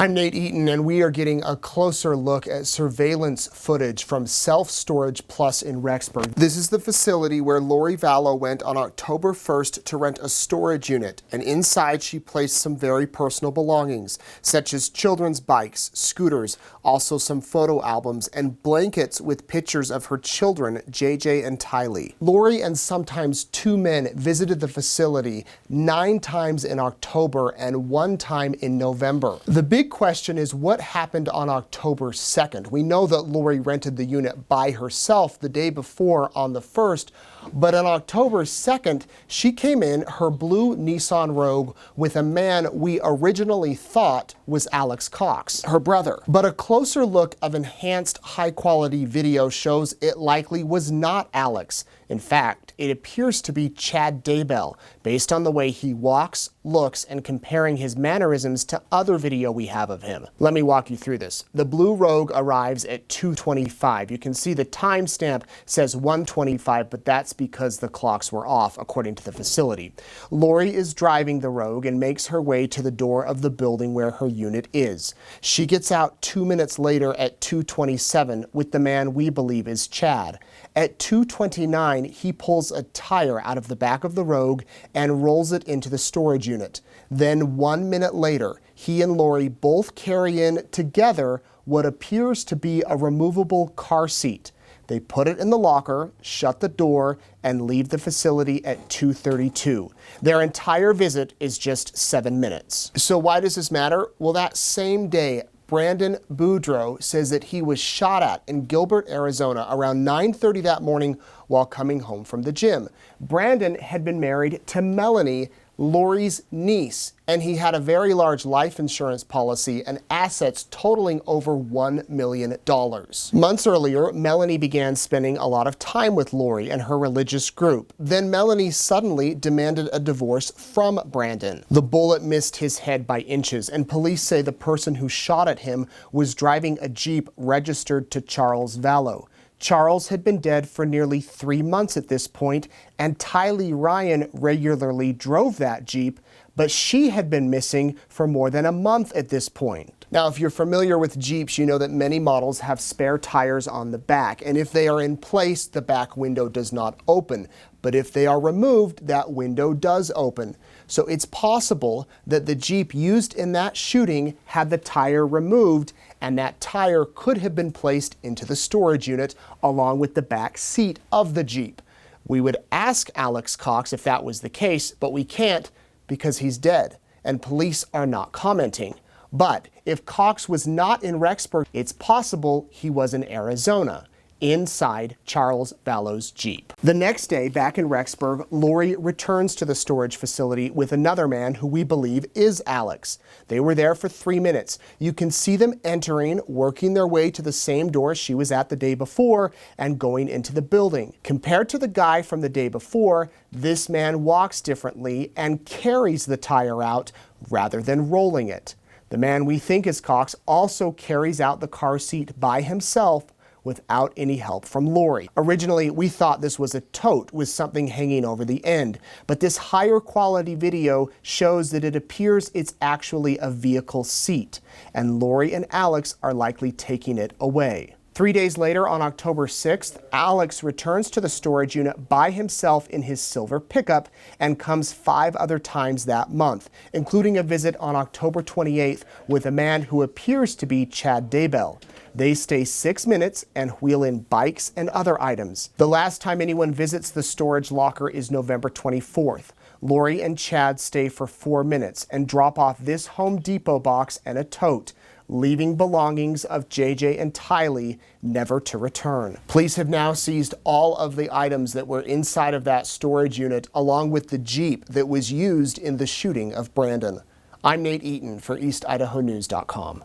I'm Nate Eaton, and we are getting a closer look at surveillance footage from Self Storage Plus in Rexburg. This is the facility where Lori Vallow went on October 1st to rent a storage unit, and inside she placed some very personal belongings, such as children's bikes, scooters, also some photo albums, and blankets with pictures of her children, JJ and Tylee. Lori and sometimes two men visited the facility 9 times in October and 1 time in November. The big question is what happened on October 2nd. We know that Lori rented the unit by herself the day before on the 1st, but on October 2nd, she came in her blue Nissan Rogue with a man we originally thought was Alex Cox, her brother. But a closer look of enhanced high-quality video shows it likely was not Alex. In fact, it appears to be Chad Daybell, based on the way he walks, looks, and comparing his mannerisms to other video we have of him. Let me walk you through this. The blue Rogue arrives at 2:25. You can see the timestamp says 1:25, but that's because the clocks were off, according to the facility. Lori is driving the Rogue and makes her way to the door of the building where her unit is. She gets out 2 minutes later at 2:27 with the man we believe is Chad. At 2:29, he pulls a tire out of the back of the Rogue and rolls it into the storage unit. Then 1 minute later, he and Lori both carry in together what appears to be a removable car seat. They put it in the locker, shut the door, and leave the facility at 2:32. Their entire visit is just 7 minutes. So why does this matter? Well, that same day, Brandon Boudreaux says that he was shot at in Gilbert, Arizona around 9:30 that morning while coming home from the gym. Brandon had been married to Melanie, Lori's niece, and he had a very large life insurance policy and assets totaling over $1 million. Months earlier, Melanie began spending a lot of time with Lori and her religious group. Then Melanie suddenly demanded a divorce from Brandon. The bullet missed his head by inches, and police say the person who shot at him was driving a Jeep registered to Charles Vallow. Charles had been dead for nearly 3 months at this point, and Tylee Ryan regularly drove that Jeep, but she had been missing for more than a month at this point. Now, if you're familiar with Jeeps, you know that many models have spare tires on the back, and if they are in place, the back window does not open. But if they are removed, that window does open. So it's possible that the Jeep used in that shooting had the tire removed, and that tire could have been placed into the storage unit along with the back seat of the Jeep. We would ask Alex Cox if that was the case, but we can't because he's dead, and police are not commenting. But if Cox was not in Rexburg, it's possible he was in Arizona, inside Charles Vallow's Jeep. The next day, back in Rexburg, Lori returns to the storage facility with another man who we believe is Alex. They were there for 3 minutes. You can see them entering, working their way to the same door she was at the day before, and going into the building. Compared to the guy from the day before, this man walks differently and carries the tire out rather than rolling it. The man we think is Cox also carries out the car seat by himself without any help from Lori. Originally, we thought this was a tote with something hanging over the end, but this higher quality video shows that it appears it's actually a vehicle seat, and Lori and Alex are likely taking it away. 3 days later, on October 6th, Alex returns to the storage unit by himself in his silver pickup and comes 5 other times that month, including a visit on October 28th with a man who appears to be Chad Daybell. They stay 6 minutes and wheel in bikes and other items. The last time anyone visits the storage locker is November 24th. Lori and Chad stay for 4 minutes and drop off this Home Depot box and a tote, leaving belongings of JJ and Tylee never to return. Police have now seized all of the items that were inside of that storage unit, along with the Jeep that was used in the shooting of Brandon. I'm Nate Eaton for EastIdahoNews.com.